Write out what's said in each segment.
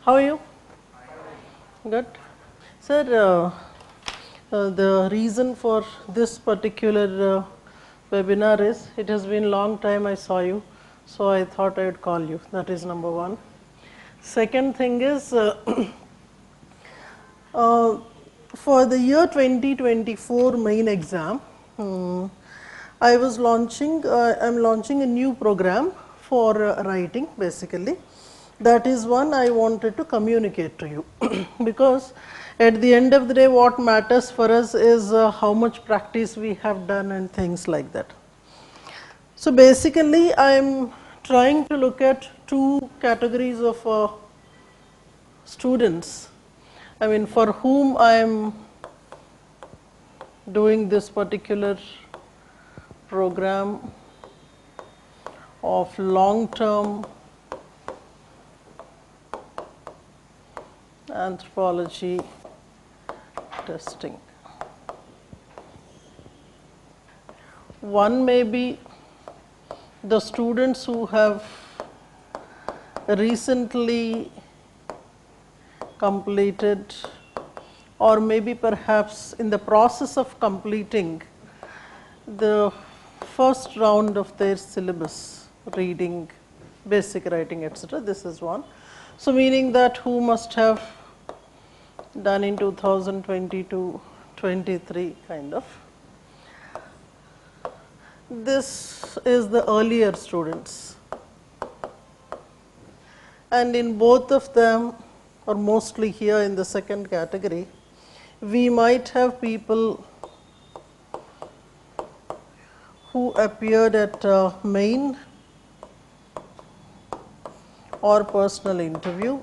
How are you? Good. Sir, the reason for this particular webinar is it has been a long time I saw you, so I thought I would call you. That is number one. Second thing is for the year 2024 main exam, I was launching, I'm launching a new program for writing basically. That is one I wanted to communicate to you because at the end of the day what matters for us is how much practice we have done and things like that. So basically I am trying to look at two categories of students, I mean for whom I am doing this particular program of long-term anthropology testing. One may be the students who have recently completed or maybe perhaps in the process of completing the first round of their syllabus, reading, basic writing, etc. This is one. So meaning that who must have done in 2022-23 kind of. This is the earlier students, and in both of them, or mostly here in the second category, we might have people who appeared at main or personal interview,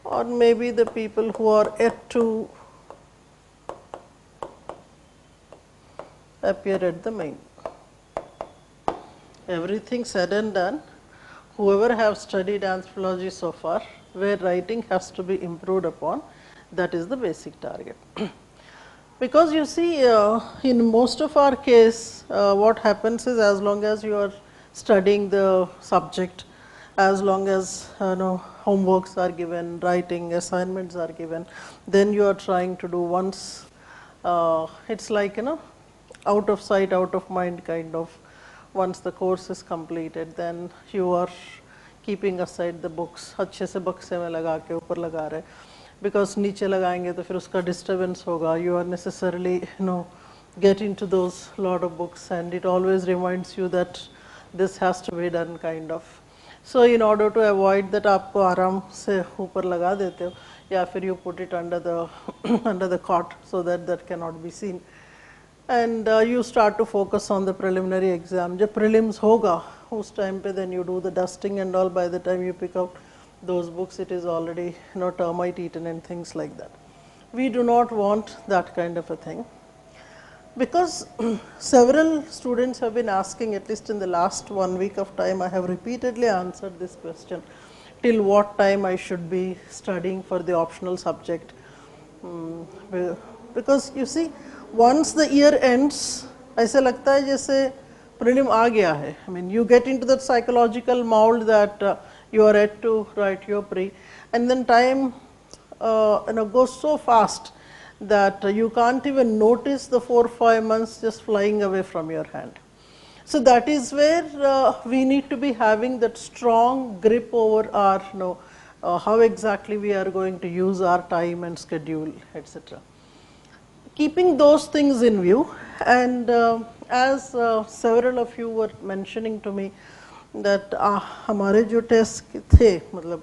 or maybe the people who are yet to appear at the main. Everything said and done, whoever have studied anthropology so far, where writing has to be improved upon, that is the basic target. Because you see, in most of our case, what happens is as long as you are studying the subject, as long as homeworks are given, writing assignments are given, then you are trying to do once, it's like out of sight, out of mind kind of. Once the course is completed, then you are keeping aside the books, अच्छे से बक्से में लगा के ऊपर लगा रहे, because नीचे लगाएंगे तो फिर उसका disturbance होगा, you are necessarily get into those lot of books, and it always reminds you that this has to be done kind of. So in order to avoid that, आपको आराम से ऊपर लगा देते हो, या फिर you put it under the under the cot so that that cannot be seen, and you start to focus on the preliminary exam. जब prelims होगा उस time पे then you do the dusting and all. By the time you pick out those books, it is already termite eaten and things like that. We do not want that kind of a thing, because several students have been asking, at least in the last 1 week of time, I have repeatedly answered this question, till what time I should be studying for the optional subject. Because you see, once the year ends, ऐसे लगता है जैसे prelim आ गया है. I mean, you get into that psychological mold that you are yet to write your pre, and then time goes so fast that you can't even notice the 4 or 5 months just flying away from your hand. So that is where we need to be having that strong grip over our how exactly we are going to use our time and schedule, etc. Keeping those things in view, and as several of you were mentioning to me that हमारे जो test थे, मतलब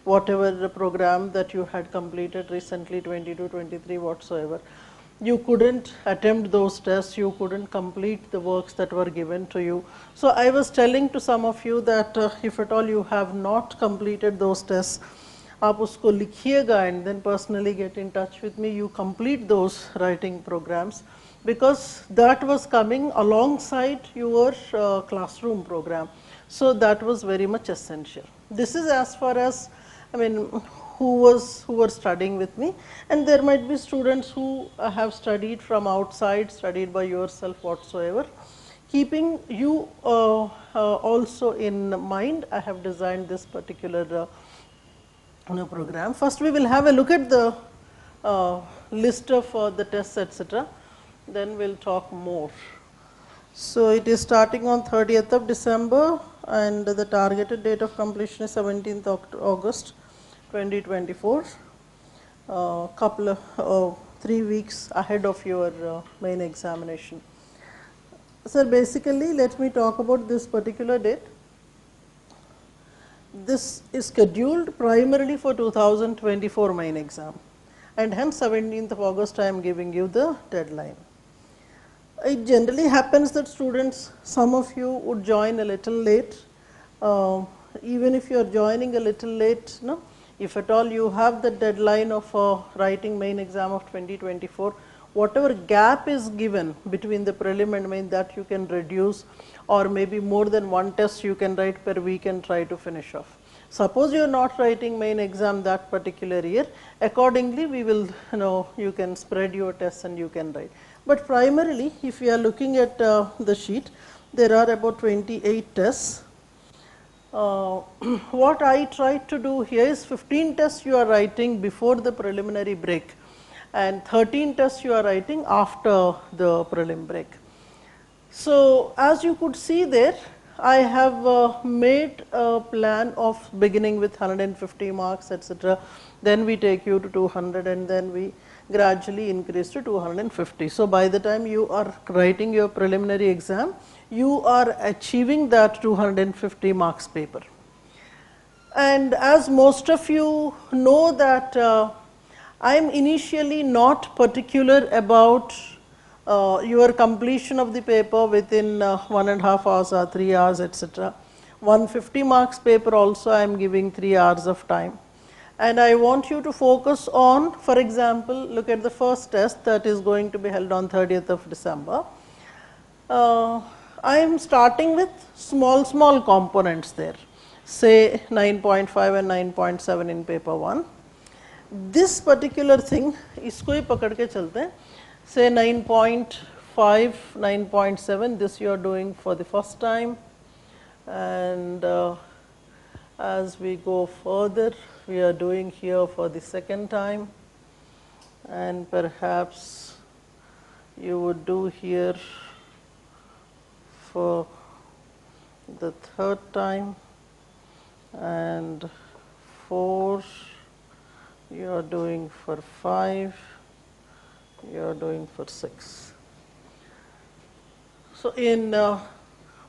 whatever the program that you had completed recently, 22-23 whatsoever, you couldn't attempt those tests, you couldn't complete the works that were given to you. So I was telling to some of you that if at all you have not completed those tests, आप उसको लिखिएगा and then personally get in touch with me, you complete those writing programs, because that was coming alongside your classroom program. So that was very much essential. This is as far as, I mean, who were studying with me, and there might be students who have studied from outside, studied by yourself whatsoever. Keeping you also in mind, I have designed this particular program. First we will have a look at the list of the tests, etc. Then we will talk more. So it is starting on 30th of December and the targeted date of completion is 17th August 2024. Couple of 3 weeks ahead of your main examination. So basically let me talk about this particular date. This is scheduled primarily for 2024 main exam, and hence 17th of August I am giving you the deadline. It generally happens that students, some of you would join a little late. Even if you are joining a little late, no, if at all you have the deadline of writing main exam of 2024, whatever gap is given between the prelim and main, that you can reduce, or maybe more than one test you can write per week and try to finish off. Suppose you are not writing main exam that particular year, accordingly we will, you can spread your tests and you can write. But primarily, if you are looking at the sheet, there are about 28 tests. What I tried to do here is 15 tests you are writing before the preliminary break, and 13 tests you are writing after the prelim break. So as you could see there, I have made a plan of beginning with 150 marks, etc. Then we take you to 200 and then we gradually increase to 250. So by the time you are writing your preliminary exam, you are achieving that 250 marks paper. And as most of you know that I am initially not particular about your completion of the paper within 1.5 hours or 3 hours, etc. 150 marks paper also I am giving 3 hours of time. And I want you to focus on, for example, look at the first test that is going to be held on 30th of December. I am starting with small components there, say 9.5 and 9.7 in paper 1. This particular thing, isko hi pakad ke chalte hain, say 9.5, 9.7, this you are doing for the first time, and as we go further, we are doing here for the second time, and perhaps you would do here for the third time, and 4 you are doing for 5, you are doing for 6. So in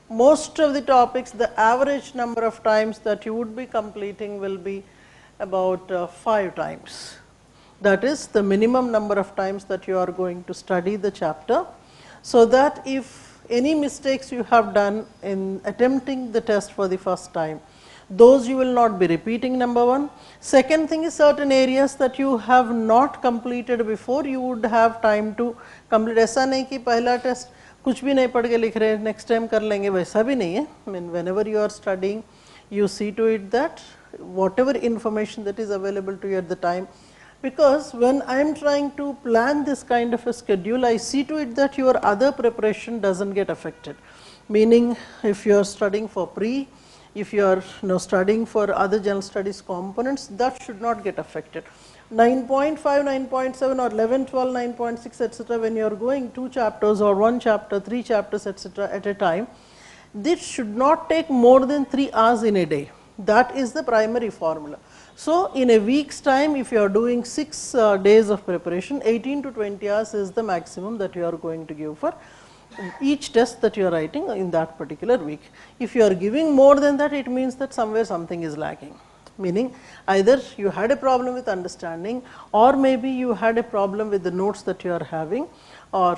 most of the topics, the average number of times that you would be completing will be about 5 times. That is the minimum number of times that you are going to study the chapter, so that if any mistakes you have done in attempting the test for the first time, those you will not be repeating, number one. Second thing is, certain areas that you have not completed before, you would have time to complete. ऐसा नहीं कि पहला test कुछ भी नहीं पढ़ के लिख रहे, next time कर लेंगे, वैसा भी नहीं है. I mean, whenever you are studying, you see to it that whatever information that is available to you at the time, because when I am trying to plan this kind of a schedule, I see to it that your other preparation doesn't get affected. Meaning, if you are studying for pre, if you are studying for other general studies components, that should not get affected. 9.5, 9.7 or 11, 12, 9.6, etc. when you are going 2 chapters or 1 chapter, 3 chapters, etc. at a time, this should not take more than 3 hours in a day. That is the primary formula. So in a week's time, if you are doing 6 days of preparation, 18 to 20 hours is the maximum that you are going to give for each test that you are writing in that particular week. If you are giving more than that, it means that somewhere something is lacking. Meaning, either you had a problem with understanding, or maybe you had a problem with the notes that you are having, or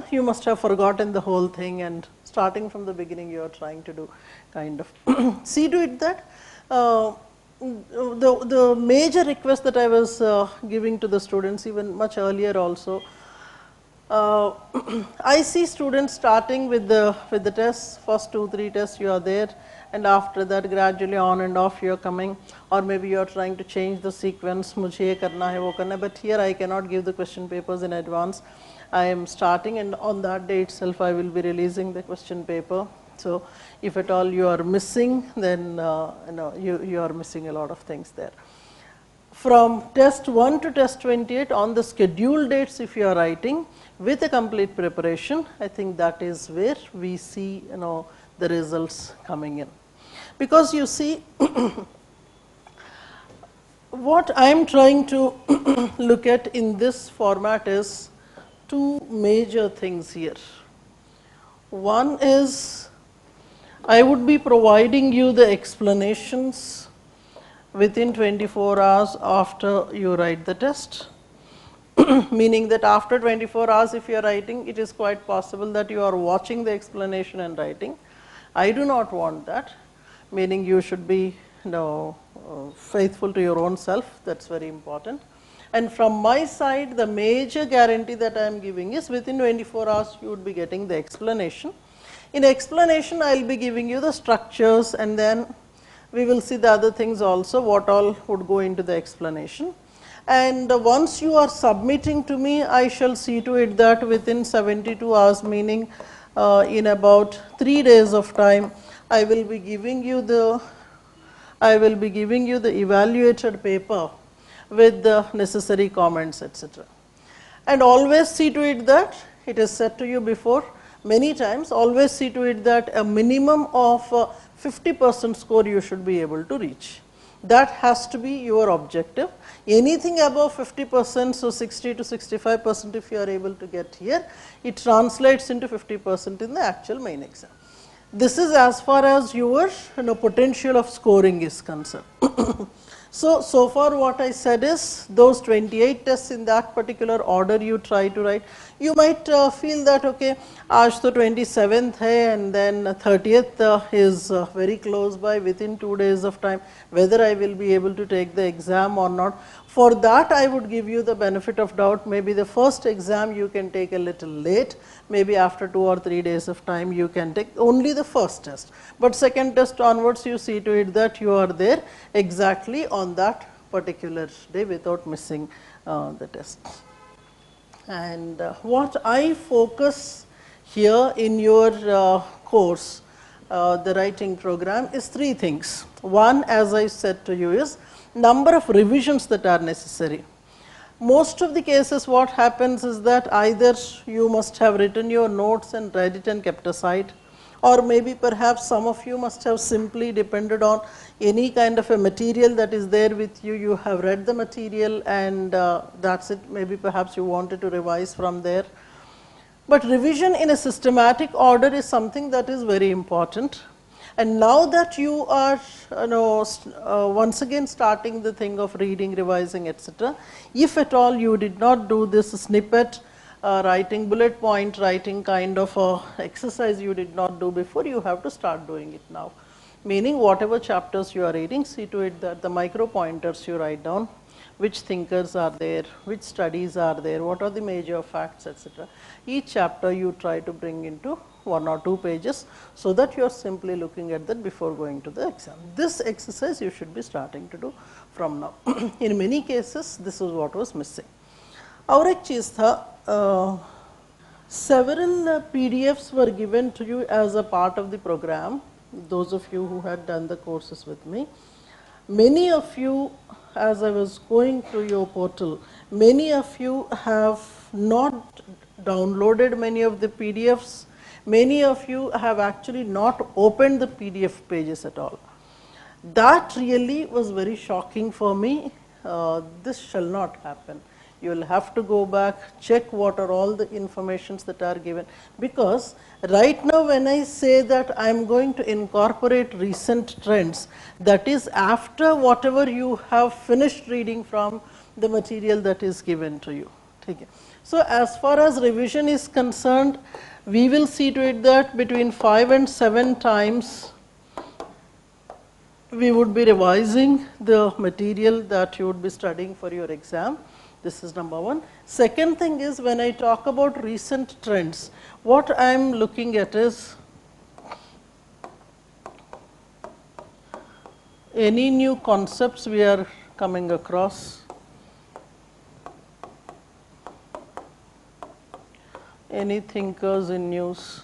you must have forgotten the whole thing, and starting from the beginning you are trying to do kind of see to it that the major request that I was giving to the students even much earlier also, I see students starting with the tests, first 2-3 tests you are there, and after that gradually on and off you are coming, or maybe you are trying to change the sequence, mujhe ye karna hai, wo karna hai, but here I cannot give the question papers in advance. I am starting, and on that day itself I will be releasing the question paper. So if at all you are missing, then you are missing a lot of things there. from test 1 to test 28 on the scheduled dates if you are writing with a complete preparation, I think that is where we see the results coming in. Because you see what I am trying to look at in this format is two major things here. One is I would be providing you the explanations within 24 hours after you write the test, meaning that after 24 hours if you are writing, it is quite possible that you are watching the explanation and writing. I do not want that, meaning you should be faithful to your own self, that is very important. And from my side, the major guarantee that I am giving is within 24 hours you would be getting the explanation. In explanation, I will be giving you the structures, and then we will see the other things also, what all would go into the explanation. And once you are submitting to me, I shall see to it that within 72 hours, meaning in about 3 days of time, I will be giving you the evaluated paper with the necessary comments, etc. And always see to it that, it is said to you before many times, always see to it that a minimum of 50% score you should be able to reach. That has to be your objective. Anything above 50%, so 60 to 65% if you are able to get here, it translates into 50% in the actual main exam. This is as far as your potential of scoring is concerned. So far what I said is those 28 tests in that particular order you try to write. You might feel that okay, aaj to 27th hai and then 30th is very close by, within 2 days of time, whether I will be able to take the exam or not. For that I would give you the benefit of doubt. Maybe the first exam you can take a little late, maybe after 2 or 3 days of time you can take only the first test, but second test onwards you see to it that you are there exactly on that particular day without missing the test. And what I focus here in your course, the writing program, is 3 things. One, as I said to you, is number of revisions that are necessary. Most of the cases what happens is that either you must have written your notes and read it and kept aside, or maybe perhaps some of you must have simply depended on any kind of a material that is there with you. You have read the material and that's it. Maybe perhaps you wanted to revise from there. But revision in a systematic order is something that is very important. And now that you are once again starting the thing of reading, revising, etc., if at all you did not do this snippet writing, bullet point writing kind of exercise you did not do before, you have to start doing it now. Meaning whatever chapters you are reading, see to it that the micro pointers you write down, which thinkers are there, which studies are there, what are the major facts, etc. Each chapter you try to bring into 1 or 2 pages, so that you are simply looking at that before going to the exam. This exercise you should be starting to do from now. In many cases, this is what was missing. और एक चीज़ था, several PDFs were given to you as a part of the program. Those of you who had done the courses with me, many of you, as I was going through your portal, many of you have not downloaded many of the PDFs. Many of you have actually not opened the PDF pages at all. That really was very shocking for me. This shall not happen. You will have to go back, check what are all the informations that are given, because right now when I say that I am going to incorporate recent trends, that is after whatever you have finished reading from the material that is given to you. Okay. So as far as revision is concerned, we will see to it that between 5 and 7 times we would be revising the material that you would be studying for your exam. This is number 1. Second thing is, when I talk about recent trends, what I am looking at is any new concepts we are coming across, any thinkers in news.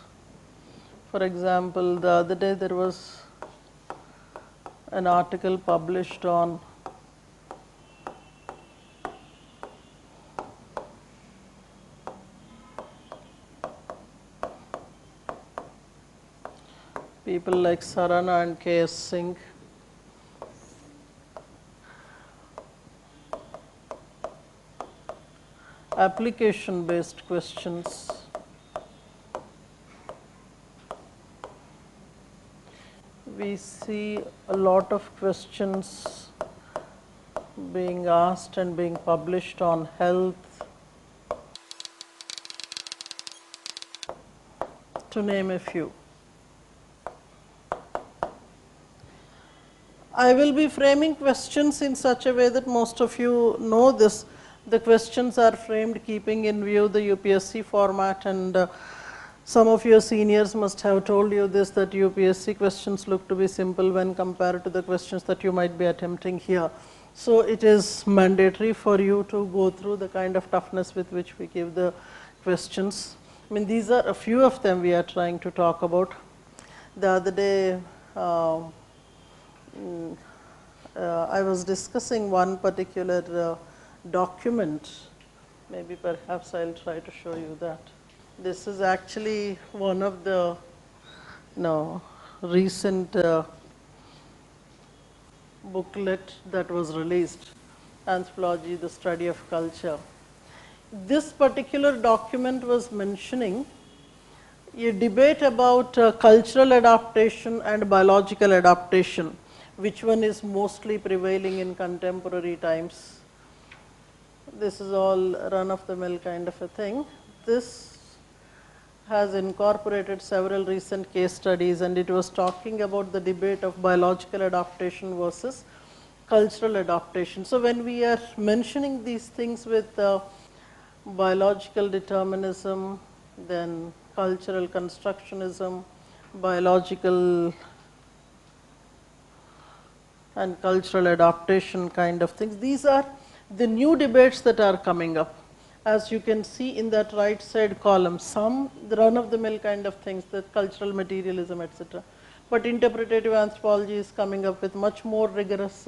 For example, the other day there was an article published on people like Sarana and K.S. Singh. Application based questions. We see a lot of questions being asked and being published on health, to name a few. I will be framing questions in such a way that most of you know this. The questions are framed keeping in view the UPSC format, and some of your seniors must have told you this, that UPSC questions look to be simple when compared to the questions that you might be attempting here. So it is mandatory for you to go through the kind of toughness with which we give the questions. I mean, these are a few of them we are trying to talk about. The other day, I was discussing one particular document. Maybe perhaps I'll try to show you that. This is actually one of the recent booklet that was released, Anthropology, the Study of Culture. This particular document was mentioning a debate about cultural adaptation and biological adaptation. Which one is mostly prevailing in contemporary times? This is all run-of-the-mill kind of a thing. This has incorporated several recent case studies, and it was talking about the debate of biological adaptation versus cultural adaptation. So when we are mentioning these things with biological determinism, then cultural constructionism, biological and cultural adaptation kind of things, these are the new debates that are coming up. As you can see in that right side column, some the run-of-the-mill kind of things, the cultural materialism, etc. But interpretative anthropology is coming up with much more rigorous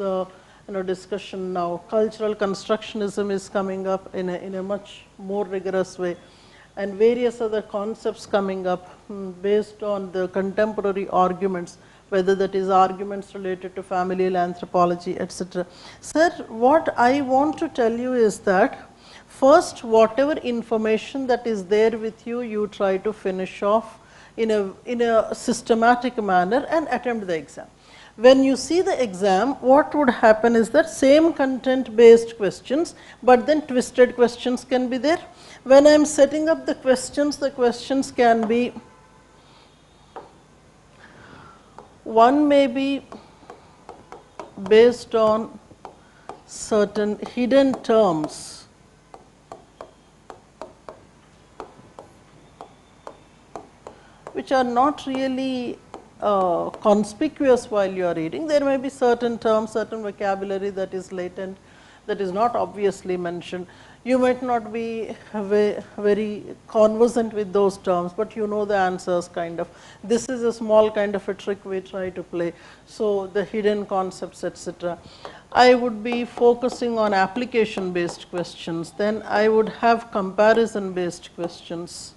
discussion now. Cultural constructionism is coming up in a much more rigorous way, and various other concepts coming up based on the contemporary arguments, whether that is arguments related to familial anthropology, etc. Sir, what I want to tell you is that first, whatever information that is there with you, you try to finish off in a systematic manner and attempt the exam. When you see the exam, what would happen is that same content based questions, but then twisted questions can be there. When I am setting up the questions can be, one may be based on certain hidden terms which are not really conspicuous while you are reading. There may be certain terms, certain vocabulary that is latent, that is not obviously mentioned. You might not be very conversant with those terms, but you know the answers kind of. This is a small kind of a trick we try to play. So the hidden concepts, etc. I would be focusing on application based questions. Then I would have comparison based questions.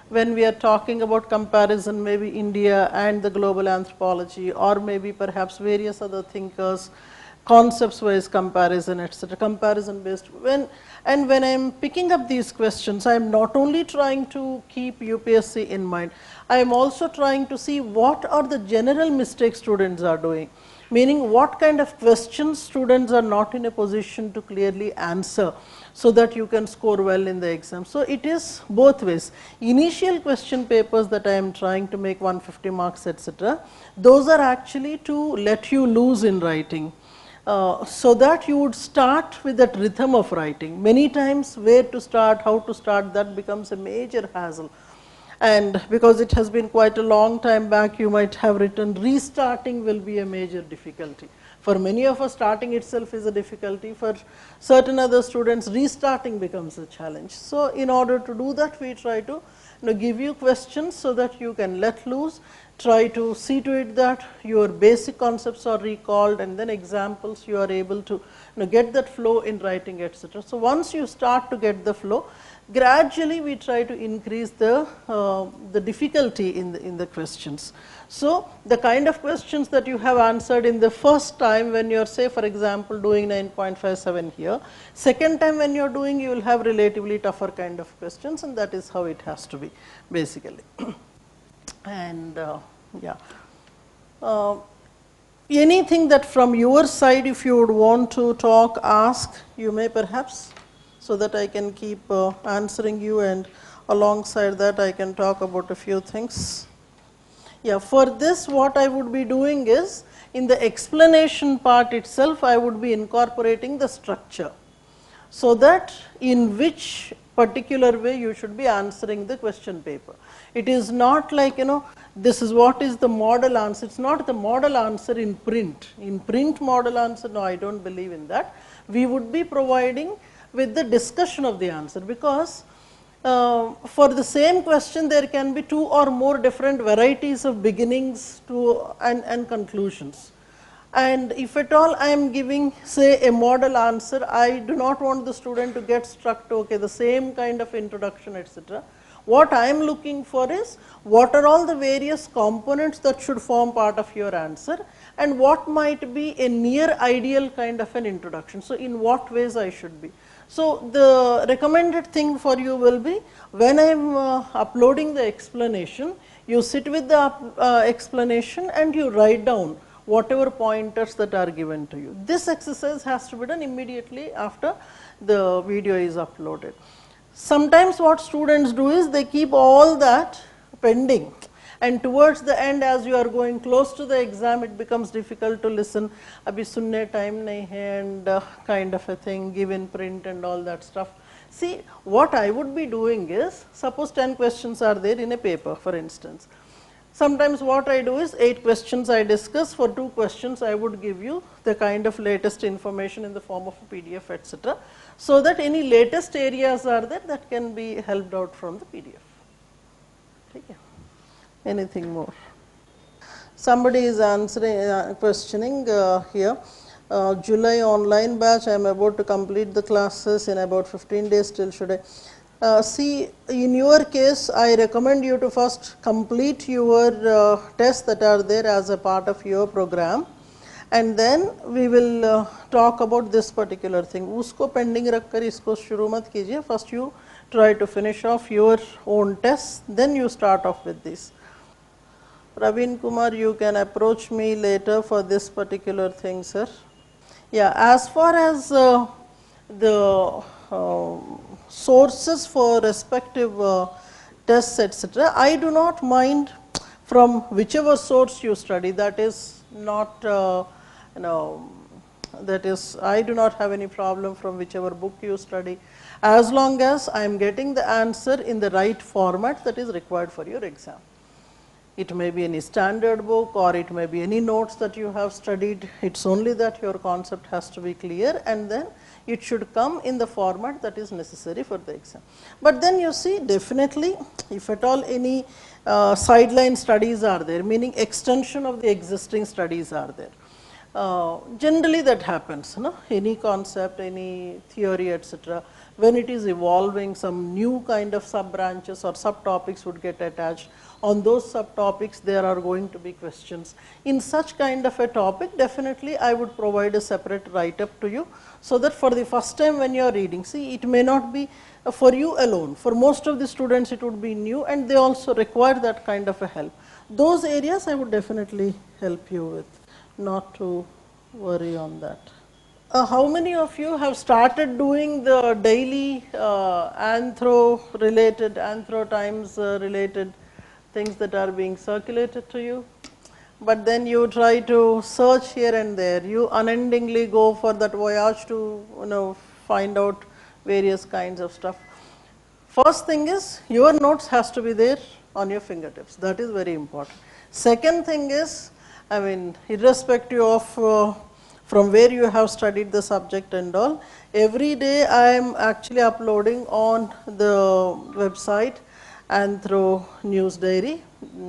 When we are talking about comparison, maybe India and the global anthropology, or maybe perhaps various other thinkers, concepts wise comparison, etc., comparison based. When I am picking up these questions, I am not only trying to keep UPSC in mind, I am also trying to see what are the general mistakes students are doing, meaning what kind of questions students are not in a position to clearly answer, so that you can score well in the exam. So it is both ways. Initial question papers that I am trying to make 150 marks, etc., those are actually to let you loose in writing. So that you would start with that rhythm of writing. Many times where to start, how to start, that becomes a major hassle. And because it has been quite a long time back, you might have written, restarting will be a major difficulty. For many of us, starting itself is a difficulty. For certain other students, restarting becomes a challenge. So in order to do that, we try to give you questions so that you can let loose, try to see to it that your basic concepts are recalled, and then examples you are able to get that flow in writing, etc. So once you start to get the flow, gradually we try to increase the difficulty in the questions. So, the kind of questions that you have answered in the first time when you are, say for example, doing 9.57 here, second time when you are doing, you will have relatively tougher kind of questions, and that is how it has to be basically. And yeah, anything that from your side if you would want to talk, ask, you may perhaps, so that I can keep answering you, and alongside that I can talk about a few things. Yeah, for this what I would be doing is, in the explanation part itself I would be incorporating the structure, so that in which particular way you should be answering the question paper. It is not like, this is what is the model answer. It's not the model answer in print. In print model answer, no, I don't believe in that. We would be providing with the discussion of the answer, because for the same question there can be 2 or more different varieties of beginnings and conclusions. And if at all I am giving, say, a model answer, I do not want the student to get stuck to, okay, the same kind of introduction, etc. What I am looking for is, what are all the various components that should form part of your answer, and what might be a near ideal kind of an introduction. So, in what ways I should be. So, the recommended thing for you will be, when I am uploading the explanation, you sit with the explanation and you write down whatever pointers that are given to you. This exercise has to be done immediately after the video is uploaded. Sometimes what students do is, they keep all that pending, and towards the end, as you are going close to the exam, it becomes difficult to listen, abhi sunne time nahi hai, and kind of a thing, give in print and all that stuff. See, what I would be doing is, suppose 10 questions are there in a paper, for instance. Sometimes what I do is, 8 questions I discuss, for 2 questions I would give you the kind of latest information in the form of a PDF, etc. So that any latest areas are there that can be helped out from the PDF. Okay. Anything more? Somebody is answering, questioning here. July online batch, I am about to complete the classes in about 15 days, still should I? See, in your case, I recommend you to first complete your tests that are there as a part of your program, and then we will talk about this particular thing. Usko pending rakh kar isko shuru mat kijiye. First you try to finish off your own tests, then you start off with this. Praveen Kumar, you can approach me later for this particular thing, sir. Yeah, as far as the sources for respective tests, etc., I do not mind from whichever source you study. That is not, that is, I do not have any problem from whichever book you study, as long as I am getting the answer in the right format that is required for your exam. It may be any standard book, or it may be any notes that you have studied. It's only that your concept has to be clear, and then it should come in the format that is necessary for the exam. But then you see, definitely, if at all any sideline studies are there, meaning extension of the existing studies are there. Generally that happens, any concept, any theory, etc. When it is evolving, some new kind of sub branches or subtopics would get attached. On those subtopics, there are going to be questions. In such kind of a topic, definitely I would provide a separate write-up to you, so that for the first time when you are reading, see, it may not be for you alone. For most of the students, it would be new, and they also require that kind of a help. Those areas I would definitely help you with, not to worry on that. How many of you have started doing the daily anthro times related things that are being circulated to you? But then you try to search here and there, you unendingly go for that voyage to find out various kinds of stuff. First thing is, your notes has to be there on your fingertips. That is very important. Second thing is, I mean, irrespective of from where you have studied the subject and all, every day I am actually uploading on the website Anthro News Diary.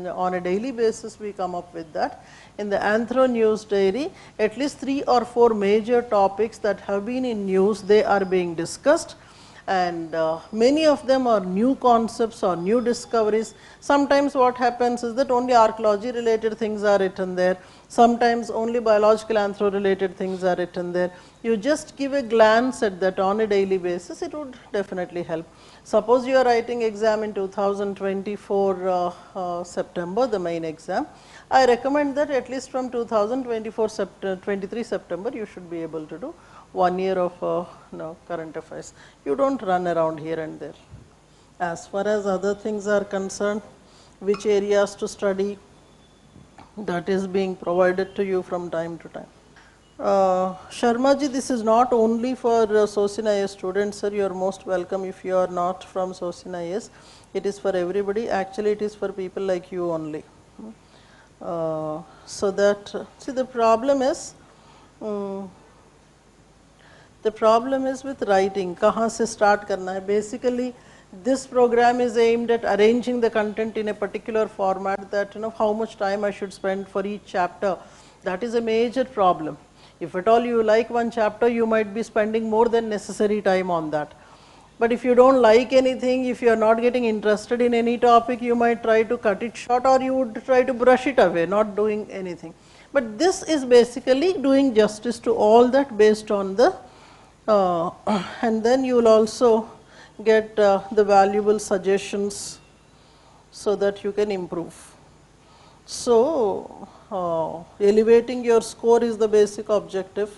On a daily basis we come up with that. In the Anthro News Diary, at least 3 or 4 major topics that have been in news, they are being discussed, and many of them are new concepts or new discoveries. Sometimes what happens is that only archaeology related things are written there, sometimes only biological anthro related things are written there. You just give a glance at that on a daily basis, it would definitely help. Suppose you are writing exam in 2024 September, the main exam. I recommend that at least from 2024 23 September, you should be able to do 1 year of current affairs. You don't run around here and there. As far as other things are concerned, which areas to study, that is being provided to you from time to time. Sharma ji, this is not only for Sosin IAS students, sir. You are most welcome if you are not from Sosin IAS. It is for everybody. Actually, it is for people like you only. So that, see, the problem is with writing. Kahan se start karna hai? Basically, this program is aimed at arranging the content in a particular format that, how much time I should spend for each chapter. That is a major problem. If at all you like one chapter, you might be spending more than necessary time on that. But if you don't like anything, if you are not getting interested in any topic, you might try to cut it short, or you would try to brush it away, not doing anything. But this is basically doing justice to all that based on the, and then you will also get the valuable suggestions so that you can improve. So, elevating your score is the basic objective.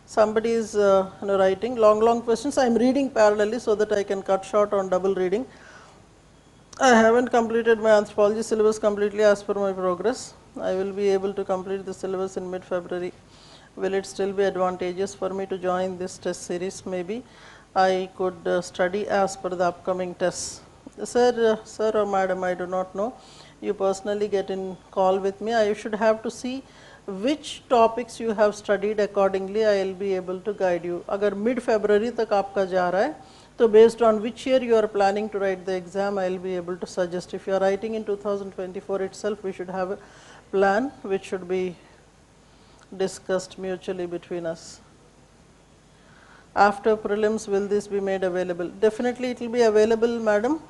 Somebody is writing long questions. I am reading parallelly so that I can cut short on double reading. I haven't completed my anthropology syllabus completely as per my progress. I will be able to complete the syllabus in mid-February. Will it still be advantageous for me to join this test series? Maybe I could study as per the upcoming tests. Sir or madam, I do not know. You personally get in call with me. I should have to see which topics you have studied. Accordingly, I will be able to guide you. Agar mid-February tak aapka ja raha hai, so based on which year you are planning to write the exam, I will be able to suggest. If you are writing in 2024 itself, we should have a plan which should be discussed mutually between us. After prelims, will this be made available? Definitely it will be available, madam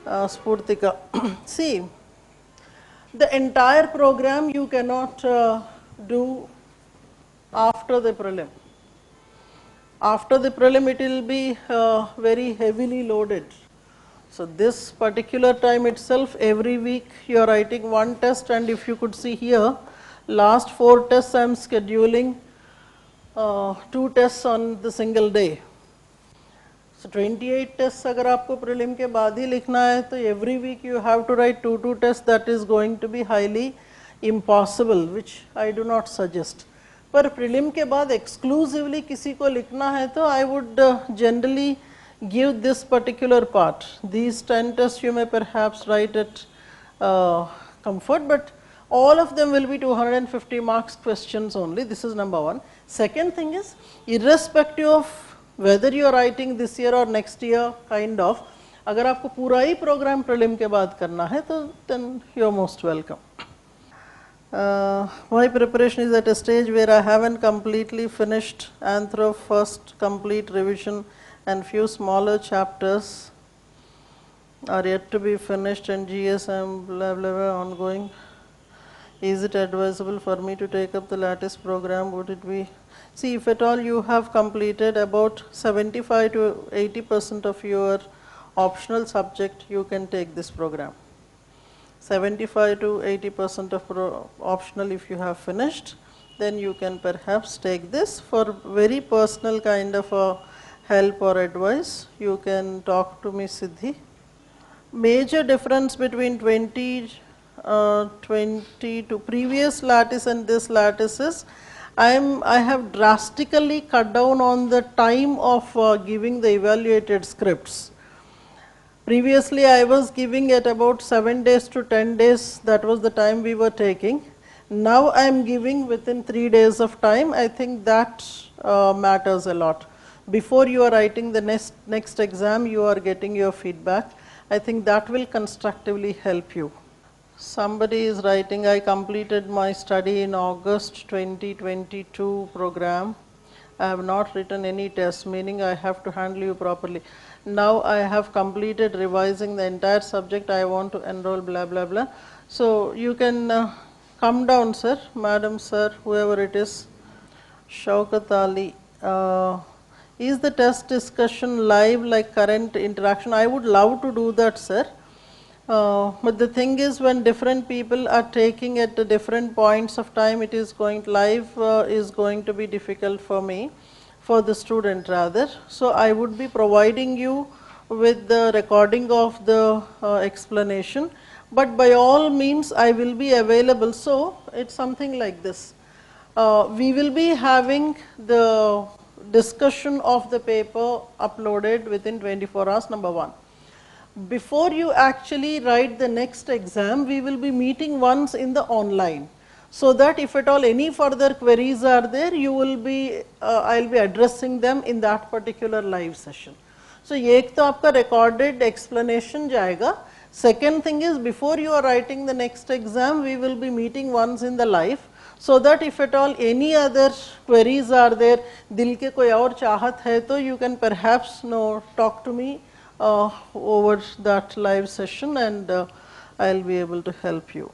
Spurtika. See, the entire program you cannot do after the prelim. After the prelim, it will be very heavily loaded. So this particular time itself, every week you are writing one test, and if you could see here, last 4 tests I am scheduling 2 tests on the single day. So 28 tests agar aapko prelim ke baad hi likhna hai, to every week you have to write 2 tests. That is going to be highly impossible, which I do not suggest. पर prelim के बाद exclusively किसी को लिखना है तो I would generally give this particular part. These 10 tests you may perhaps write at comfort, but all of them will be 250 marks questions only. This is number one. Second thing is, irrespective of whether you are writing this year or next year, kind of, अगर आपको पूरा ही program prelim के बाद करना है तो then you are most welcome. My preparation is at a stage where I haven't completely finished Anthro first complete revision, and few smaller chapters are yet to be finished, and GSM blah blah blah ongoing. Is it advisable for me to take up the Latis program? Would it be? See, if at all you have completed about 75 to 80% of your optional subject, you can take this program. 75 to 80% of optional if you have finished, then you can perhaps take this. For very personal kind of a help or advice, you can talk to me, Siddhi. Major difference between 20 to previous Latis and this Latis is, I have drastically cut down on the time of giving the evaluated scripts. Previously, I was giving at about 7 days to 10 days, that was the time we were taking. Now I am giving within 3 days of time. I think that matters a lot. Before you are writing the next exam, you are getting your feedback. I think that will constructively help you. Somebody is writing, I completed my study in August 2022 program. I have not written any test, meaning I have to handle you properly. Now I have completed revising the entire subject, I want to enroll, blah, blah, blah. So you can come down, sir, madam, sir, whoever it is. Shaukat Ali. Is the test discussion live like current interaction? I would love to do that, sir. But the thing is, when different people are taking at the different points of time, it is going live is going to be difficult for me, for the student rather. So I would be providing you with the recording of the explanation, but by all means I will be available. So it's something like this. We will be having the discussion of the paper uploaded within 24 hours, number one. Before you actually write the next exam, we will be meeting once in the online, so that if at all any further queries are there, you will be, I'll be addressing them in that particular live session. So ये एक तो आपका recorded explanation जाएगा. Second thing is, before you are writing the next exam, we will be meeting once in the live, so that if at all any other queries are there, दिल के कोई और चाहत है तो you can perhaps talk to me over that live session, and I'll be able to help you.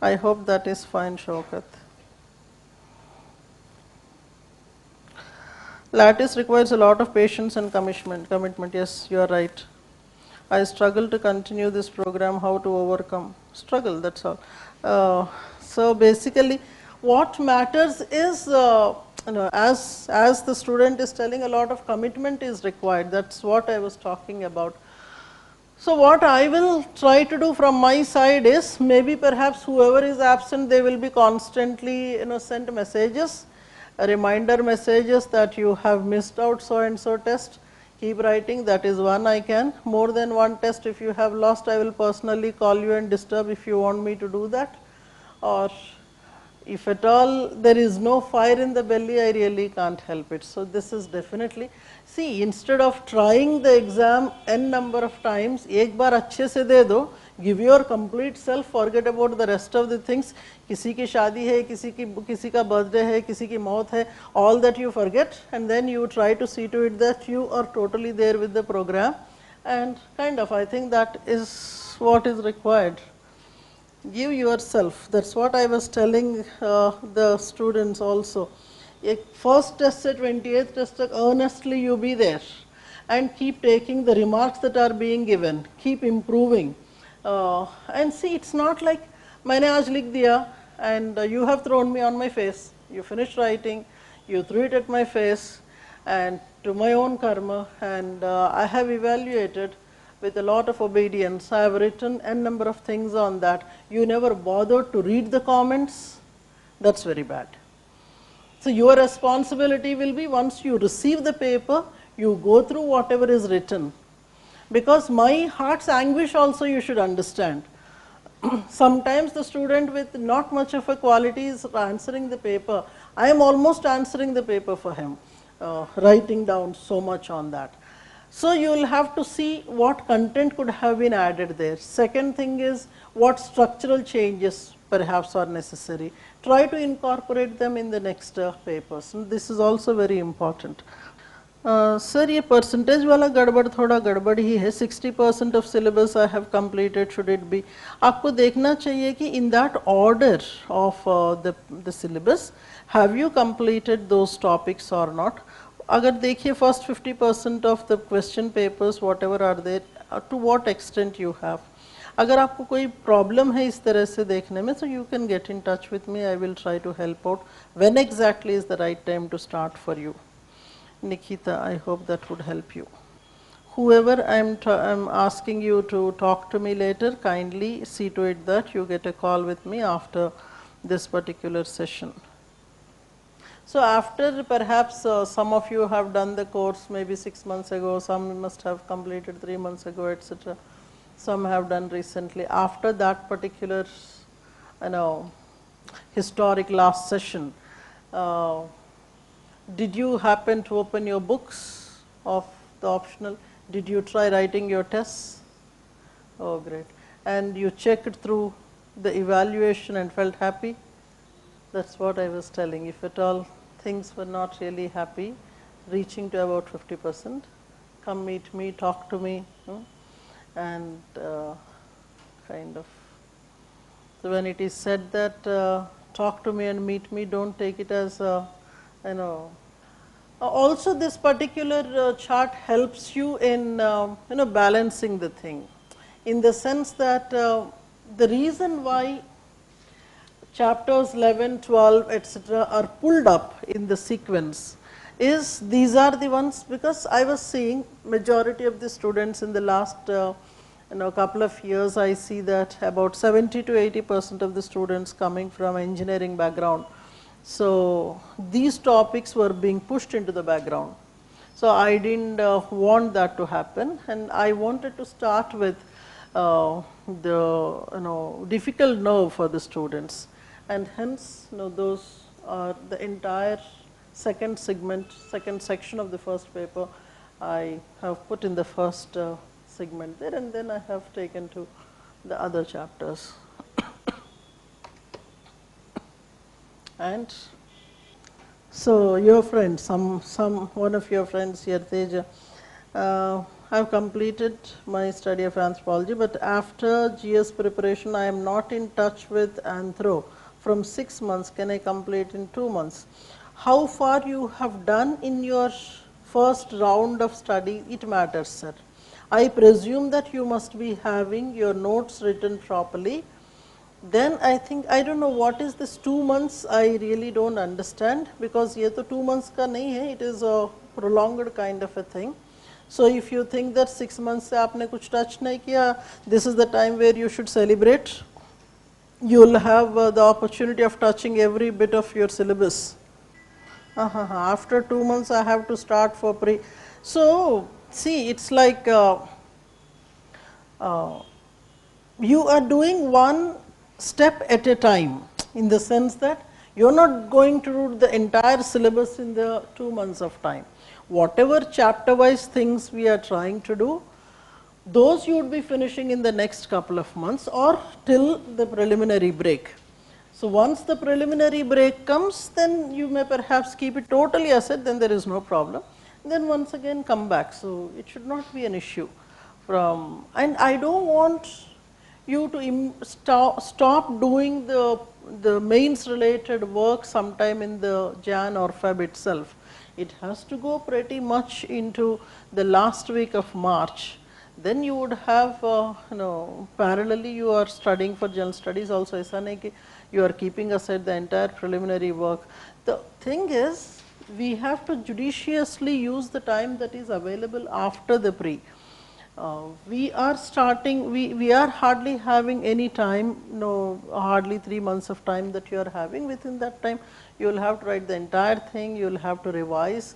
I hope that is fine, Shaukat. Latis requires a lot of patience and commitment. Yes, you are right. I struggle to continue this program. How to overcome? Struggle, that's all. So basically, what matters is, as the student is telling, a lot of commitment is required. That's what I was talking about. So what I will try to do from my side is, maybe perhaps whoever is absent, they will be constantly sent messages, reminder messages that you have missed out so and so test. Keep writing, that is one I can. More than one test if you have lost, I will personally call you and disturb if you want me to do that. Or if at all there is no fire in the belly, I really can't help it. So this is definitely, see, instead of trying the exam n number of times, एक बार अच्छे से दे दो, give your complete self, forget about the rest of the things. किसी की शादी है, किसी का birthday है, किसी की मौत है, all that you forget, and then you try to see to it that you are totally there with the program, and kind of, I think that is what is required. Give yourself. That's what I was telling the students also. First test से 28th test तक earnestly you be there and keep taking the remarks that are being given, keep improving, and see, it's not like मैंने आज लिख दिया and you have thrown me on my face. You finished writing, you threw it at my face, and to my own karma, and I have evaluated with a lot of obedience. I have written n number of things on that. You never bothered to read the comments. That's very bad. So your responsibility will be, once you receive the paper, you go through whatever is written. Because my heart's anguish also you should understand. Sometimes the student with not much of a quality is answering the paper. I am almost answering the paper for him, writing down so much on that. So you will have to see what content could have been added there. Second thing is, what structural changes perhaps are necessary. Try to incorporate them in the next papers. And this is also very important. Sir, ये percentage वाला गड़बड़ थोड़ा गड़बड़ ही है. 60% of syllabus I have completed. Should it be? आपको देखना चाहिए कि in that order of the syllabus, have you completed those topics or not? अगर देखिए first 50% of the question papers whatever are there, to what extent you have. अगर आपको कोई problem है इस तरह से देखने में, so you can get in touch with me. I will try to help out. When exactly is the right time to start for you? Nikita, I hope that would help you. Whoever I'm asking you to talk to me later, kindly see to it that you get a call with me after this particular session. So after perhaps some of you have done the course maybe 6 months ago, some must have completed 3 months ago, etc. Some have done recently. After that particular, historic last session, did you happen to open your books of the optional? Did you try writing your tests? Oh, great. And you checked through the evaluation and felt happy? That's what I was telling. If at all things were not really happy, reaching to about 50%. Come meet me, talk to me, and kind of. So when it is said that talk to me and meet me, don't take it as you know. Also, this particular chart helps you in balancing the thing, in the sense that the reason why chapters 11, 12, etc. are pulled up in the sequence is these are the ones, because I was seeing majority of the students in the last couple of years, I see that about 70 to 80% of the students coming from engineering background. So these topics were being pushed into the background. So I didn't want that to happen, and I wanted to start with the difficult nerve for the students, and hence those are the entire second segment, second section of the first paper I have put in the first segment there, and then I have taken to the other chapters. And so your friend, one of your friends here, Teja, I've completed my study of anthropology, but after GS preparation, I am not in touch with anthro from 6 months. Can I complete in 2 months? How far you have done in your first round of study, it matters, sir. I presume that you must be having your notes written properly. Then I think, I don't know what is this 2 months, I really don't understand, because ye to 2 months ka nahi hai, it is a prolonged kind of a thing. So if you think that 6 months se aapne kuch touch nahi kiya, this is the time where you should celebrate. You will have the opportunity of touching every bit of your syllabus. After 2 months I have to start for pre. So see, it's like you are doing one step at a time, in the sense that you are not going to do the entire syllabus in the 2 months of time. Whatever chapter wise things we are trying to do, those you would be finishing in the next couple of months or till the preliminary break. So once the preliminary break comes, then you may perhaps keep it totally aside, then there is no problem. Then once again come back. So it should not be an issue. And I don't want you to stop doing the mains related work sometime in the Jan or Feb itself. It has to go pretty much into the last week of March. Then you would have, parallelly you are studying for general studies also, you are keeping aside the entire preliminary work. The thing is, we have to judiciously use the time that is available after the pre. We are starting, we are hardly having any time, hardly 3 months of time that you are having. Within that time, you will have to write the entire thing, you will have to revise.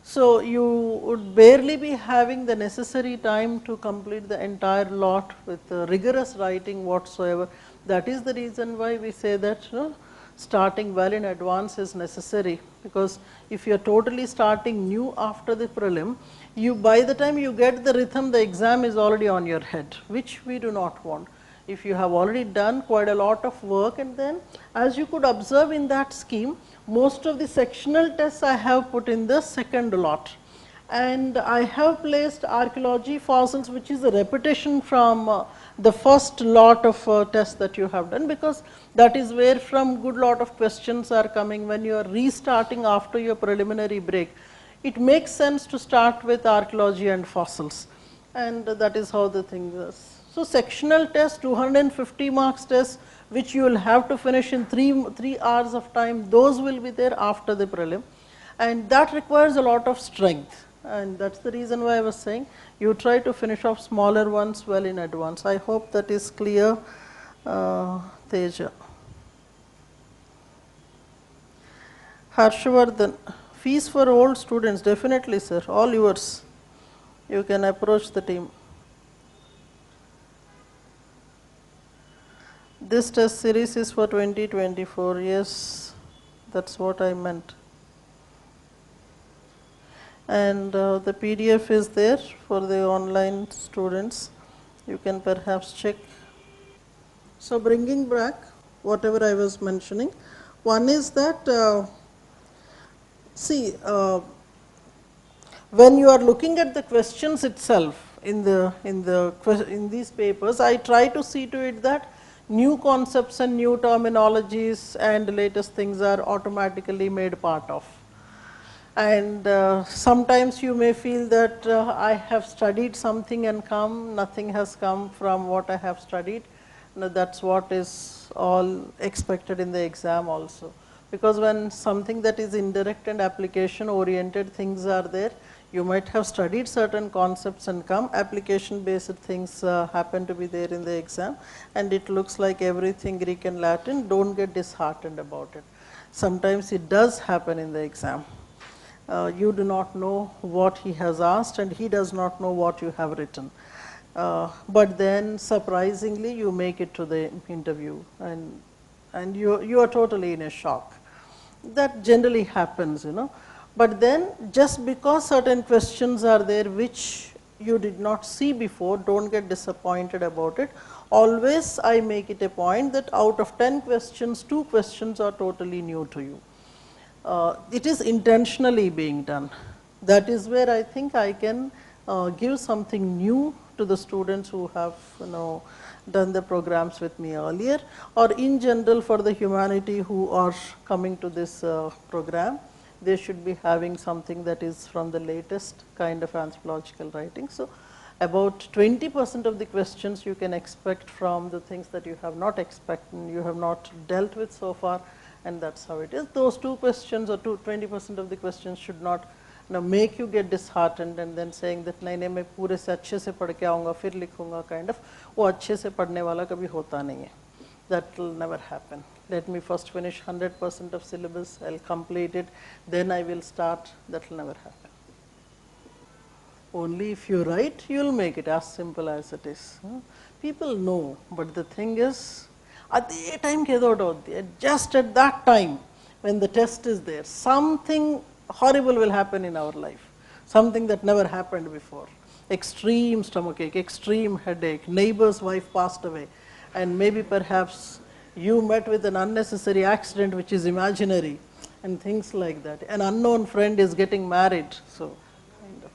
So you would barely be having the necessary time to complete the entire lot with rigorous writing whatsoever. That is the reason why we say that starting well in advance is necessary, because if you are totally starting new after the prelim, by the time you get the rhythm, the exam is already on your head, which we do not want. If you have already done quite a lot of work, and then as you could observe in that scheme, most of the sectional tests I have put in the second lot. And I have placed archaeology fossils, which is a repetition from the first lot of tests that you have done, because that is where from good lot of questions are coming when you are restarting after your preliminary break. It makes sense to start with archaeology and fossils, and that is how the thing is. So sectional test, 250 marks test, which you will have to finish in 3 hours of time, those will be there after the prelim, and that requires a lot of strength, and that's the reason why I was saying you try to finish off smaller ones well in advance. I hope that is clear, Teja. Harshvardhan, fees for old students, definitely sir, all yours. You can approach the team. This test series is for 2024, yes, that's what I meant. And the PDF is there for the online students, you can perhaps check. So bringing back whatever I was mentioning, one is that See, when you are looking at the questions itself in these papers, I try to see to it that new concepts and new terminologies and latest things are automatically made part of. And sometimes you may feel that I have studied something and nothing has come from what I have studied. Now, that's what is all expected in the exam also. Because when something that is indirect and application oriented things are there, you might have studied certain concepts and application based things happen to be there in the exam, and it looks like everything Greek and Latin. Don't get disheartened about it. Sometimes it does happen in the exam. You do not know what he has asked and he does not know what you have written. But then surprisingly you make it to the interview and you are totally in a shock. That generally happens, you know. But then just because certain questions are there which you did not see before, don't get disappointed about it. Always I make it a point that out of 10 questions, 2 questions are totally new to you. It is intentionally being done. That is where I think I can give something new to the students who have done the programs with me earlier, or in general for the humanity who are coming to this program. They should be having something that is from the latest kind of anthropological writing. So about 20% of the questions you can expect from the things that you have not expected, you have not dealt with so far, and that's how it is. Those 2 questions or 20% of the questions should not make you get disheartened and then saying that नहीं नहीं मैं पूरे से अच्छे से पढ़ के आऊँगा फिर लिखूँगा kind of. वो अच्छे से पढ़ने वाला कभी होता नहीं है. That will never happen. Let me first finish 100% of syllabus, I'll complete it, then I will start. That will never happen. Only if you write, you will make it, as simple as it is. People know, but the thing is, at the time just at that time when the test is there, something horrible will happen in our life, something that never happened before. Extreme stomachache, extreme headache, neighbor's wife passed away, and maybe perhaps you met with an unnecessary accident which is imaginary, and things like that. An unknown friend is getting married, so kind of.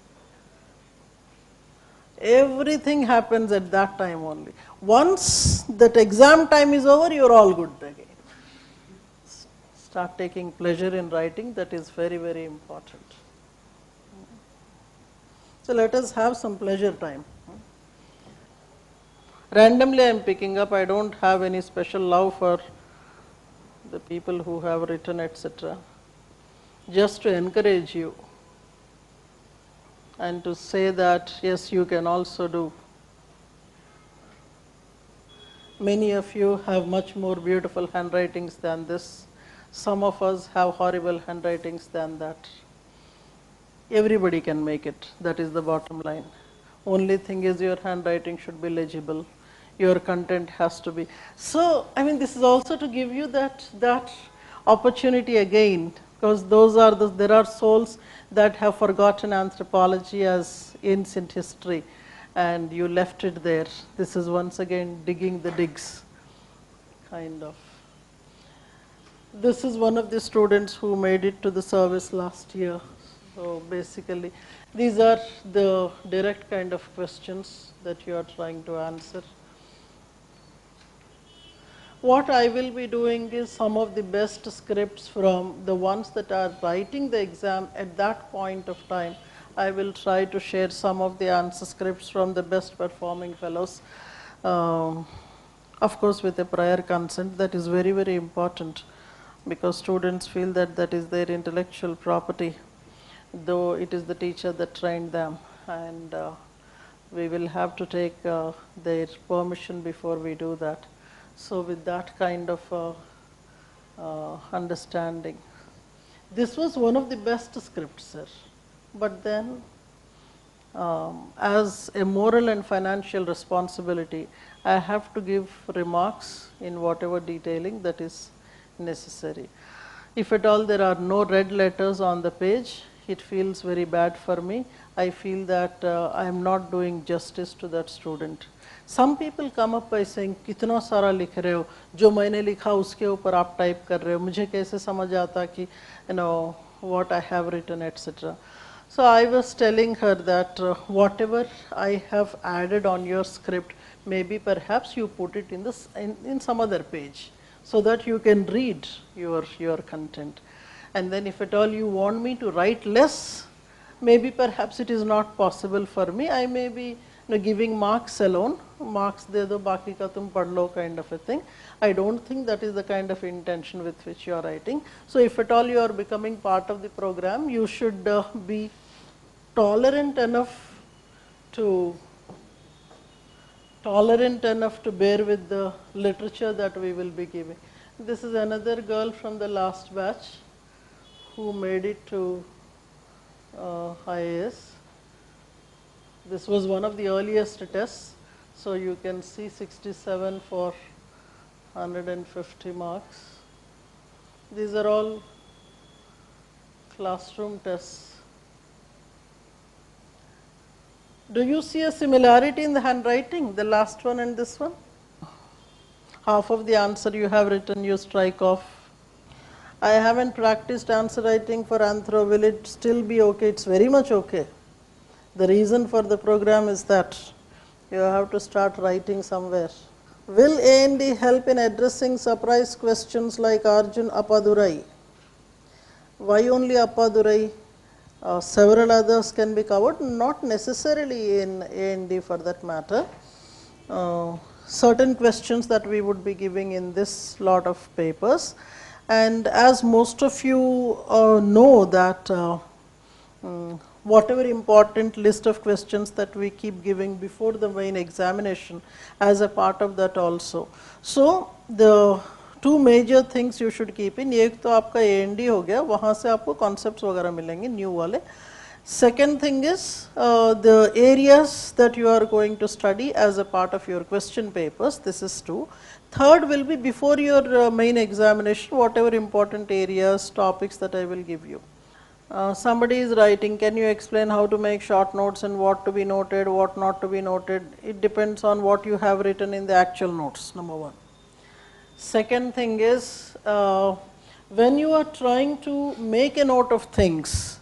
Everything happens at that time only. Once that exam time is over, you are all good again. Start taking pleasure in writing, that is very, very important. So let us have some pleasure time. Randomly I am picking up, I don't have any special love for the people who have written, etc. Just to encourage you and to say that yes, you can also do. Many of you have much more beautiful handwritings than this. Some of us have horrible handwritings than that. Everybody can make it, that is the bottom line. Only thing is your handwriting should be legible, your content has to be. So, I mean, this is also to give you that opportunity again, because there are souls that have forgotten anthropology as ancient history, and you left it there. This is once again digging the digs, kind of. This is one of the students who made it to the service last year. So basically, these are the direct kind of questions that you are trying to answer. What I will be doing is some of the best scripts from the ones that are writing the exam at that point of time. I will try to share some of the answer scripts from the best performing fellows. Of course, with a prior consent, that is very, very important, because students feel that that is their intellectual property, though it is the teacher that trained them, and we will have to take their permission before we do that. So with that kind of understanding, this was one of the best scripts, sir. But then, as a moral and financial responsibility, I have to give remarks in whatever detailing that is necessary. If at all there are no red letters on the page, it feels very bad for me. I feel that I am not doing justice to that student. Some people come up by saying, कितना सारा लिख रहे हो, जो मैंने लिखा उसके ऊपर आप टाइप कर रहे हो, मुझे कैसे समझ आता कि what I have written, etc. So I was telling her that whatever I have added on your script, maybe perhaps you put it in this in some other page, so that you can read your content. And then if at all you want me to write less, maybe perhaps it is not possible for me. I may be giving marks alone, marks de do baki ka tum pad lo kind of a thing. I don't think that is the kind of intention with which you are writing. So if at all you are becoming part of the program, you should be tolerant enough to bear with the literature that we will be giving. This is another girl from the last batch who made it to IAS. This was one of the earliest tests, so you can see 67 for 150 marks. These are all classroom tests. Do you see a similarity in the handwriting, the last one and this one? Half of the answer you have written, you strike off. I haven't practiced answer writing for Anthro. Will it still be okay? It's very much okay. The reason for the program is that you have to start writing somewhere. Will A&D help in addressing surprise questions like Arjun Appadurai? Why only Appadurai? Several others can be covered, not necessarily in A&D for that matter. Certain questions that we would be giving in this lot of papers. And as most of you know that whatever important list of questions that we keep giving before the main examination as a part of that also. So the two major things you should keep in, एक तो आपका A&D हो गया, वहाँ से आपको concepts वगैरह मिलेंगे new वाले. Second thing is the areas that you are going to study as a part of your question papers. This is two. Third will be before your main examination, whatever important areas, topics that I will give you. Somebody is writing, can you explain how to make short notes and what to be noted, what not to be noted? It depends on what you have written in the actual notes, number one. Second thing is, when you are trying to make a note of things,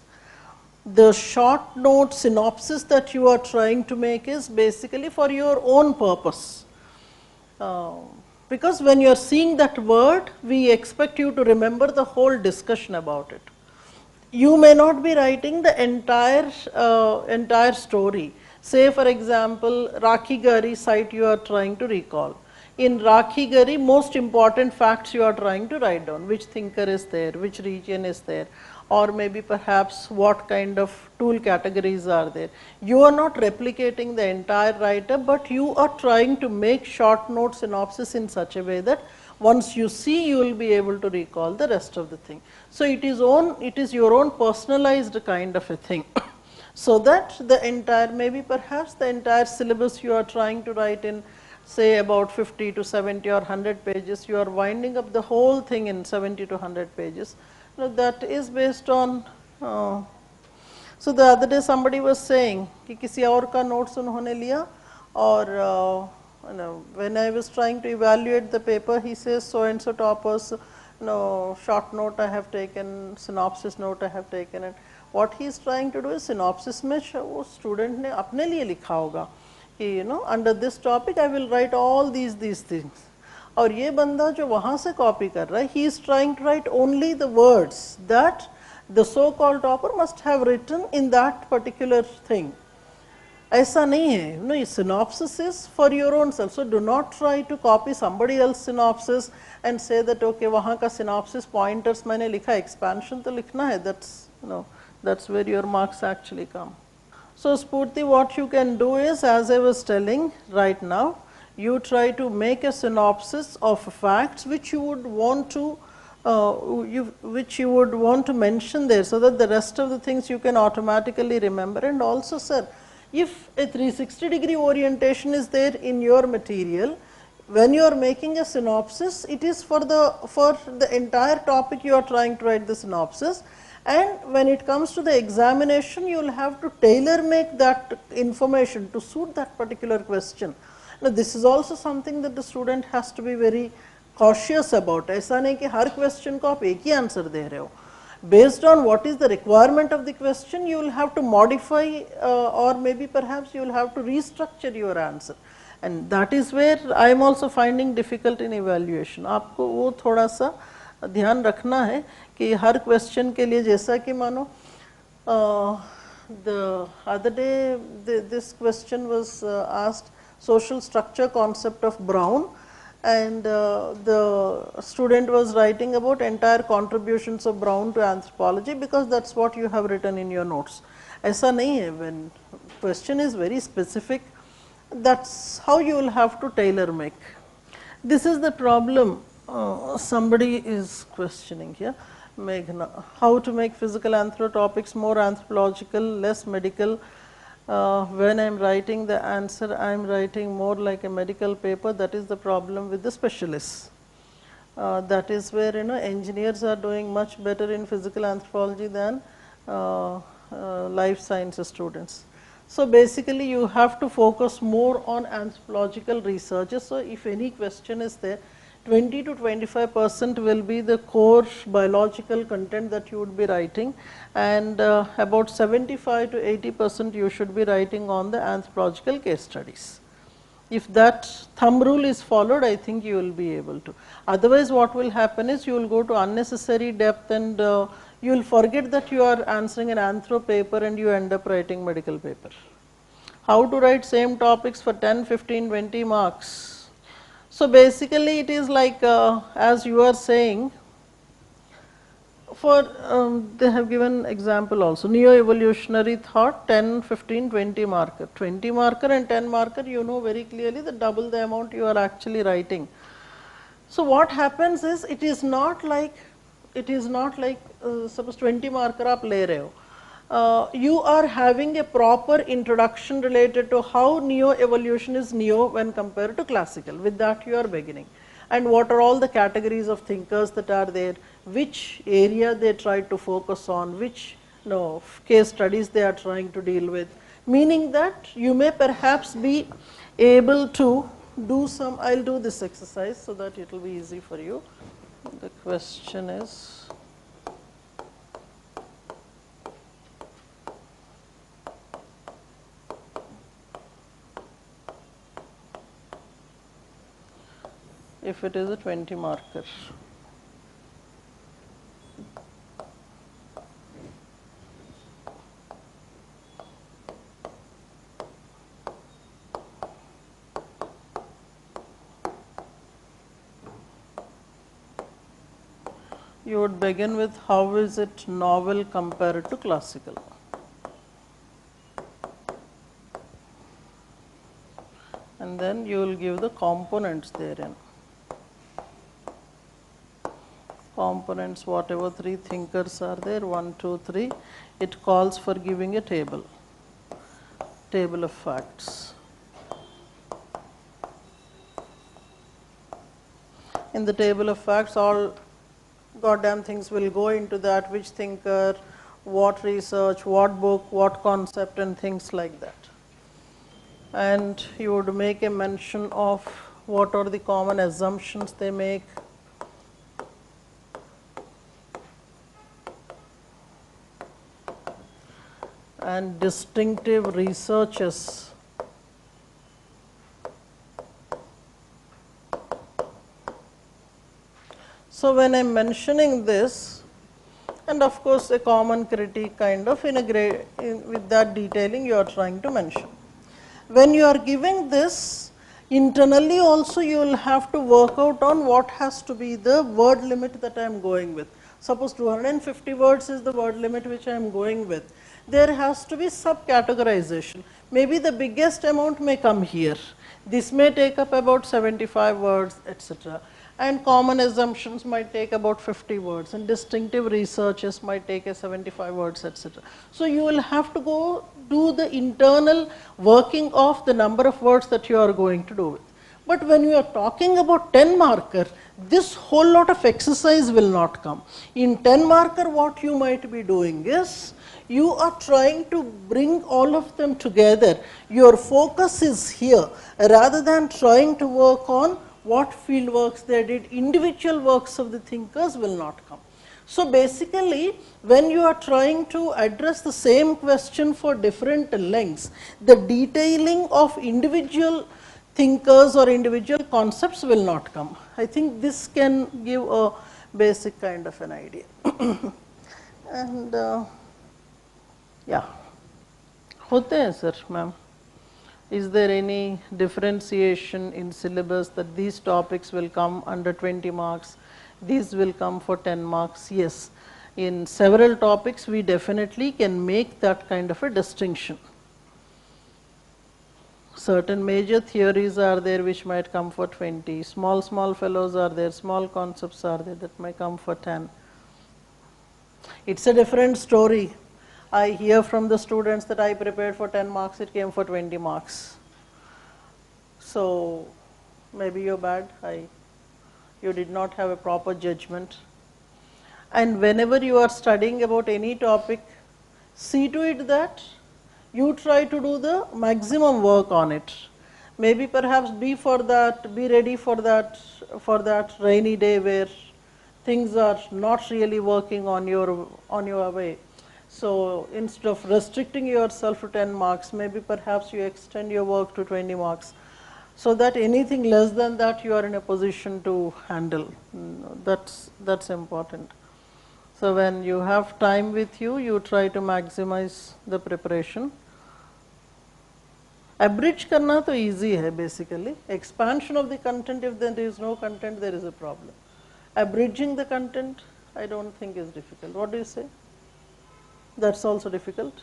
the short note synopsis that you are trying to make is basically for your own purpose. Because when you are seeing that word, we expect you to remember the whole discussion about it. You may not be writing the entire story. Say for example, Rakhi Gari site you are trying to recall. In Rakhi Gari, most important facts you are trying to write down, which thinker is there, which region is there, or maybe perhaps what kind of tool categories are there. You are not replicating the entire writer, but you are trying to make short note synopsis in such a way that once you see, you will be able to recall the rest of the thing. So it is your own personalized kind of a thing. So that the entire, maybe perhaps the entire syllabus you are trying to write in, say about 50 to 70 or 100 pages, you are winding up the whole thing in 70 to 100 pages. Now that is based on, so the other day somebody was saying, कि किसी और का notes उन्होंने लिया और when I was trying to evaluate the paper, he says so and so toppers, short note I have taken, synopsis note I have taken, and what he is trying to do is synopsis में वो student ने अपने लिए लिखा होगा कि under this topic I will write all these things. और ये बंदा जो वहाँ से copy कर रहा है, he is trying to write only the words that the so-called topper must have written in that particular thing. ऐसा नहीं है, synopsis is for your own self. So do not try to copy somebody else's synopsis and say that okay, वहाँ का synopsis pointers मैंने लिखा, expansion तो लिखना है. That's where your marks actually come. So Spurti, what you can do is, as I was telling right now, you try to make a synopsis of facts which you would want to mention there, so that the rest of the things you can automatically remember. And also, sir, if a 360-degree orientation is there in your material, when you are making a synopsis, it is for the entire topic you are trying to write the synopsis. And when it comes to the examination, you will have to tailor make that information to suit that particular question. Now, this is also something that the student has to be very cautious about. ऐसा नहीं कि हर question को आप एक ही answer दे रहे हो. Based on what is the requirement of the question, you will have to modify or maybe perhaps you will have to restructure your answer. And that is where I am also finding difficult in evaluation. आपको वो थोड़ा सा ध्यान रखना है कि हर question के लिए जैसा कि मानो the other day this question was asked, social structure concept of Brown, and the student was writing about entire contributions of Brown to anthropology, because that is what you have written in your notes. ऐसा नहीं है, when question is very specific, that is how you will have to tailor make. This is the problem somebody is questioning here. Meghna, how to make physical anthro topics more anthropological, less medical. When I am writing the answer, I am writing more like a medical paper. That is the problem with the specialists. That is where engineers are doing much better in physical anthropology than life sciences students. So basically, you have to focus more on anthropological researches. So if any question is there, 20 to 25% will be the core biological content that you would be writing, and about 75 to 80% you should be writing on the anthropological case studies. If that thumb rule is followed, I think you will be able to. Otherwise, what will happen is you will go to unnecessary depth, and you will forget that you are answering an anthro paper and you end up writing medical paper. How to write same topics for 10, 15, 20 marks? So basically, it is like as you are saying, for they have given example also, neo-evolutionary thought 10, 15, 20 marker. 20 marker and 10 marker, you know very clearly that double the amount you are actually writing. So what happens is, it is not like suppose 20 marker aap le rahe ho. You are having a proper introduction related to how neo-evolution is neo when compared to classical. With that you are beginning. And what are all the categories of thinkers that are there, which area they try to focus on, which case studies they are trying to deal with. Meaning that you may perhaps be able to do some, I will do this exercise so that it will be easy for you. The question is, if it is a 20 marker. You would begin with, how is it novel compared to classical? And then you will give the components therein. Components, whatever three thinkers are there, 1, 2, 3, it calls for giving a table of facts. In the table of facts, all goddamn things will go into that, which thinker, what research, what book, what concept, and things like that. And you would make a mention of what are the common assumptions they make, and distinctive researches. So when I am mentioning this, and of course a common critique kind of with that detailing you are trying to mention. When you are giving this, internally also you will have to work out on what has to be the word limit that I am going with. Suppose 250 words is the word limit which I am going with. There has to be subcategorization. Maybe the biggest amount may come here. This may take up about 75 words, etc. And common assumptions might take about 50 words, and distinctive researches might take a 75 words, etc. So you will have to go do the internal working of the number of words that you are going to do with. But when you are talking about 10 marker, this whole lot of exercise will not come. In 10 marker, what you might be doing is, you are trying to bring all of them together. Your focus is here, rather than trying to work on what field works they did. Individual works of the thinkers will not come. So basically, when you are trying to address the same question for different lengths, the detailing of individual thinkers or individual concepts will not come. I think this can give a basic kind of an idea. And yeah, होते हैं sir, ma'am. Is there any differentiation in syllabus that these topics will come under 20 marks, these will come for 10 marks? Yes, in several topics we definitely can make that kind of a distinction. Certain major theories are there which might come for 20, small fellows are there, small concepts are there that may come for 10. It's a different story. I hear from the students that I prepared for 10 marks, it came for 20 marks. So maybe you're bad, you did not have a proper judgment. And whenever you are studying about any topic, see to it that you try to do the maximum work on it. Maybe perhaps be ready for that rainy day where things are not really working on your way. So instead of restricting yourself to 10 marks, maybe perhaps you extend your work to 20 marks. So that anything less than that you are in a position to handle. That's important. So when you have time with you, you try to maximize the preparation. Abridge करना तो easy है basically. Expansion of the content, if there is no content, there is a problem. Abridging the content, I don't think is difficult. What do you say? That's also difficult.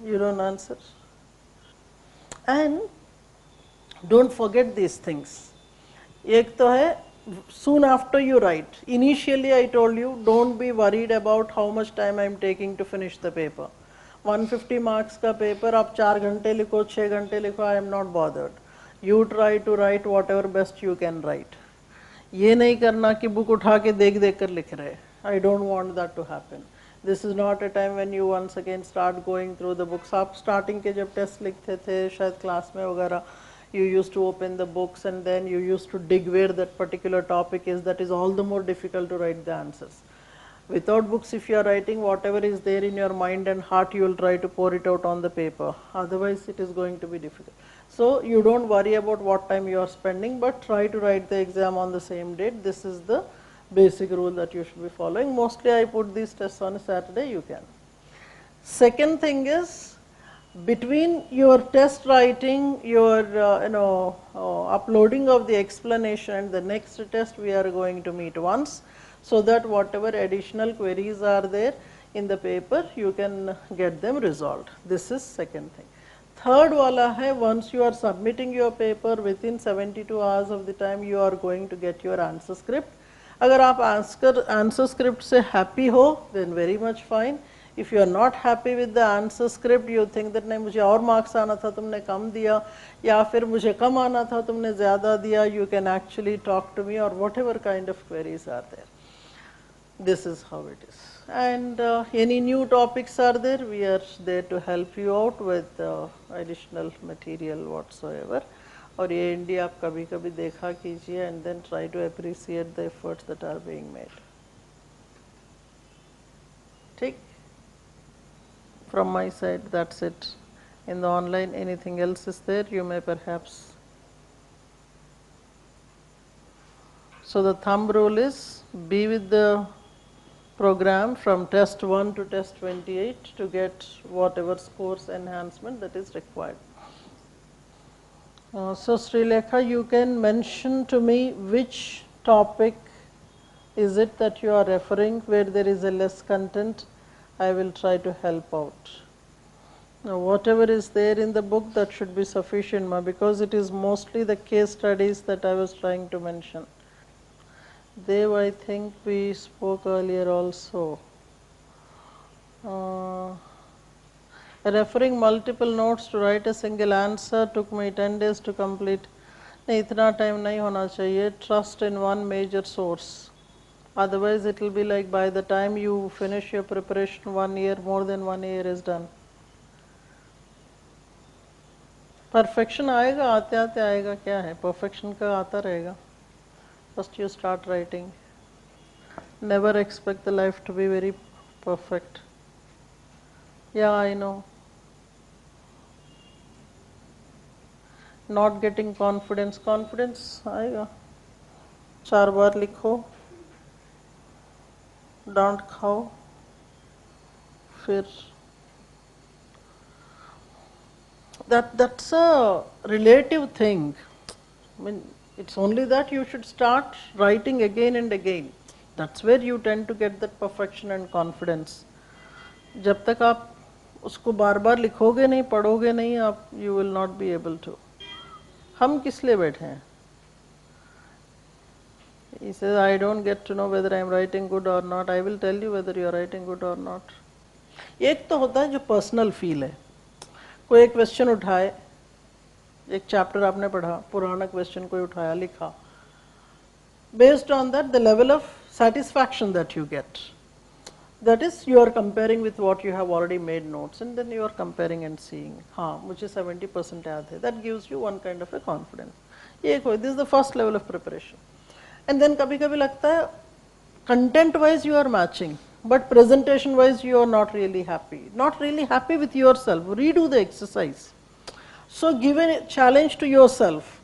You don't answer. And don't forget these things. एक तो है, soon after you write. Initially I told you, don't be worried about how much time I am taking to finish the paper. 150 marks का paper, आप 4 घंटे लिखो, 6 घंटे लिखो, I am not bothered. You try to write whatever best you can write. ये नहीं करना कि book उठा के देख देख कर लिख रहे. I don't want that to happen. This is not a time when you once again start going through the books. आप starting के जब test लिखते थे, शायद class में वगैरह, you used to open the books and then you used to dig where that particular topic is. That is all the more difficult to write the answers. Without books, if you are writing, whatever is there in your mind and heart, you will try to pour it out on the paper. Otherwise, it is going to be difficult. So you don't worry about what time you are spending, but try to write the exam on the same date. This is the basic rule that you should be following. Mostly I put these tests on a Saturday, you can. Second thing is, between your test writing, your uploading of the explanation and the next test, we are going to meet once, so that whatever additional queries are there in the paper, you can get them resolved. This is second thing. Third wala hai, once you are submitting your paper, within 72 hours of the time, you are going to get your answer script. अगर आप answer script से happy हो, then very much fine. If you are not happy with the answer script, you think that नहीं मुझे और marks आना था तुमने कम दिया, या फिर मुझे कम आना था तुमने ज़्यादा दिया, you can actually talk to me or whatever kind of queries are there. This is how it is. And any new topics are there, we are there to help you out with additional material whatsoever. और ये India आप कभी कभी देखा कीजिए and then try to appreciate the efforts that are being made. ठीक? From my side, that's it. In the online, anything else is there, you may perhaps. So the thumb rule is, be with the program from test 1 to test 28 to get whatever scores enhancement that is required. So Srilekha, you can mention to me which topic is it that you are referring where there is a less content. I will try to help out. Now whatever is there in the book, that should be sufficient, because it is mostly the case studies that I was trying to mention. Dev, I think we spoke earlier also. Referring multiple notes to write a single answer took me 10 days to complete. नहीं इतना time नहीं होना चाहिए. Trust in one major source. Otherwise it will be like by the time you finish your preparation, 1 year, more than 1 year is done. Perfection आएगा, आते आते आएगा, क्या है? Perfection का आता रहेगा. First you start writing. Never expect the life to be very perfect. Yeah, I know. Not getting confidence. Confidence आएगा. 4 बार लिखो. डांट खाओ. फिर that's a relative thing. I mean, it's only that you should start writing again and again. That's where you tend to get that perfection and confidence. जब तक आप उसको बार बार लिखोगे नहीं, पढ़ोगे नहीं, आप you will not be able to. हम किस लिए बैठे हैं? He says, I don't get to know whether I am writing good or not. I will tell you whether you are writing good or not. एक तो होता है जो पर्सनल फील है. कोई एक क्वेश्चन उठाए, एक चैप्टर आपने पढ़ा, पुराना क्वेश्चन कोई उठाया, लिखा. Based on that, the level of satisfaction that you get, that is, you are comparing with what you have already made notes, and then you are comparing and seeing, हाँ मुझे 70% याद है. That gives you one kind of a confidence. ये कोई, this is the first level of preparation. And then कभी कभी लगता है content wise you are matching, but presentation wise you are not really happy with yourself. Redo the exercise. So give a challenge to yourself,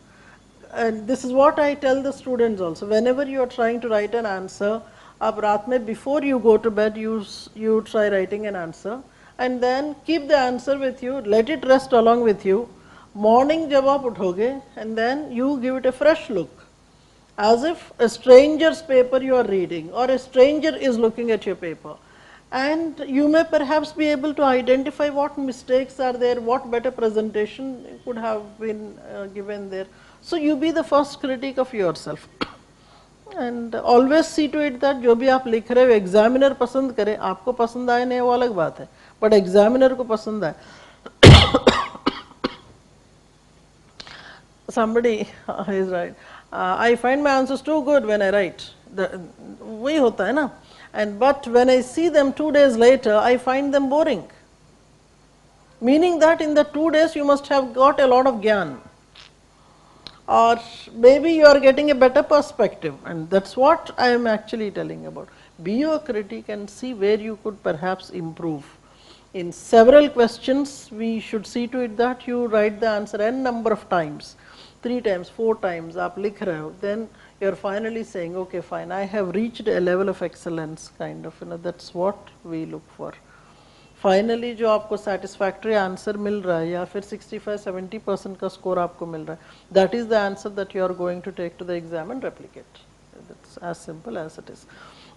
and this is what I tell the students also. Whenever you are trying to write an answer, आप रात में before you go to bed you try writing an answer, and then keep the answer with you, let it rest along with you. Morning जब आप उठोगे, and then you give it a fresh look, as if a stranger's paper you are reading, or a stranger is looking at your paper, and you may perhaps be able to identify what mistakes are there, what better presentation could have been given there. So you be the first critic of yourself. And always see to it that जो भी आप लिख रहे हो examiner पसंद करे. आपको पसंद आए नहीं वो अलग बात है, बट एग्जामिनर को पसंद आए. Somebody is right. I find my answers too good when I write. वही होता है ना. And but when I see them 2 days later, I find them boring. Meaning that in the 2 days you must have got a lot of gyan. Or maybe you are getting a better perspective, and that's what I am actually telling about. Be your critic and see where you could perhaps improve. In several questions, we should see to it that you write the answer n number of times, 3 times, 4 times, आप लिख रहे हो, then you are finally saying, okay, fine, I have reached a level of excellence, kind of, that's what we look for. Finally, जो आपको satisfactory answer मिल रहा है, या फिर 65-70% का score आपको मिल रहा है, that is the answer that you are going to take to the exam and replicate. That's as simple as it is.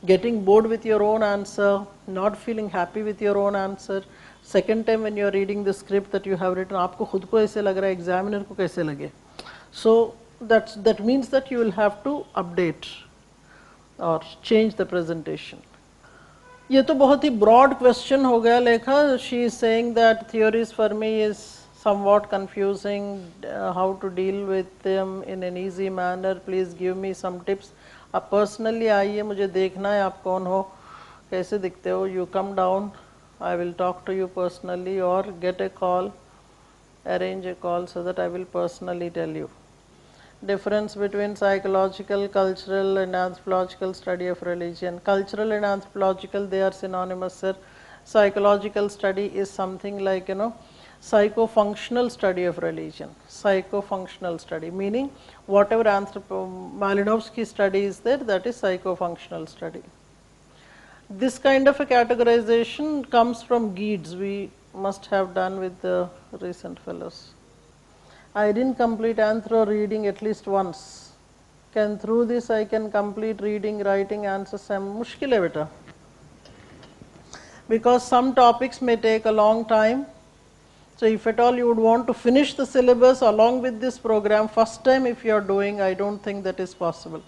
Getting bored with your own answer, not feeling happy with your own answer, second time when you are reading the script that you have written, आपको खुद को ऐसे लग रहा है, examiner को कैसे लगे. So that means that you will have to update or change the presentation. ये तो बहुत ही broad question हो गया लेखा. She is saying that theories for me is somewhat confusing, how to deal with them in an easy manner, please give me some tips. आप personally आइए, मुझे देखना है आप कौन हो, कैसे दिखते हो. You come down, I will talk to you personally, or get a call, arrange a call so that I will personally tell you. Difference between psychological, cultural and anthropological study of religion. Cultural and anthropological, they are synonymous, sir. Psychological study is something like, psycho-functional study of religion. Psycho-functional study, meaning whatever Malinowski study is there, that is psycho-functional study. This kind of a categorization comes from Gieds. We must have done with the recent fellows. I didn't complete anthro reading at least once. Through this I can complete reading, writing answers. Mushkil hai beta. Because some topics may take a long time. So if at all you would want to finish the syllabus along with this program, first time if you are doing, I don't think that is possible.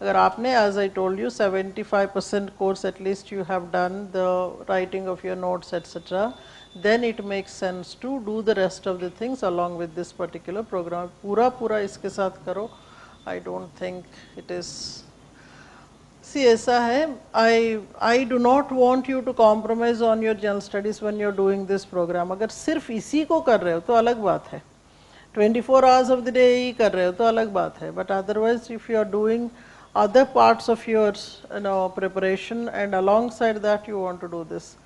अगर आपने, as I told you, 75% course at least you have done the writing of your notes, etc., then it makes sense to do the rest of the things along with this particular program. पूरा इसके साथ करो. I don't think it is. See, ऐसा है, I do not want you to compromise on your general studies when you are doing this program. अगर सिर्फ इसी को कर रहे हो तो अलग बात है. 24 hours of the day ही कर रहे हो तो अलग बात है. But otherwise, if you are doing other parts of your preparation, and alongside that you want to do this.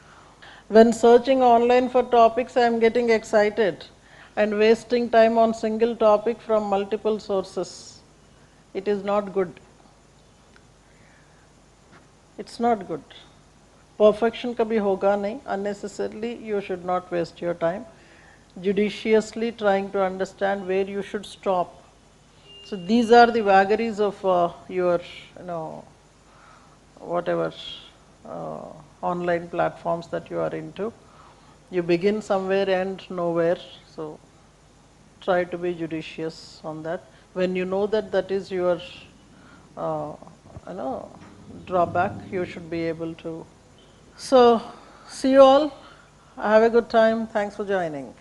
When searching online for topics, I am getting excited and wasting time on single topic from multiple sources. It is not good. It's not good. Perfection kabhi hoga nahi. Unnecessarily, you should not waste your time. Judiciously trying to understand where you should stop. So these are the vagaries of your, whatever online platforms that you are into. You begin somewhere and nowhere. So try to be judicious on that. When you know that that is your, drawback, you should be able to. So see you all. Have a good time. Thanks for joining.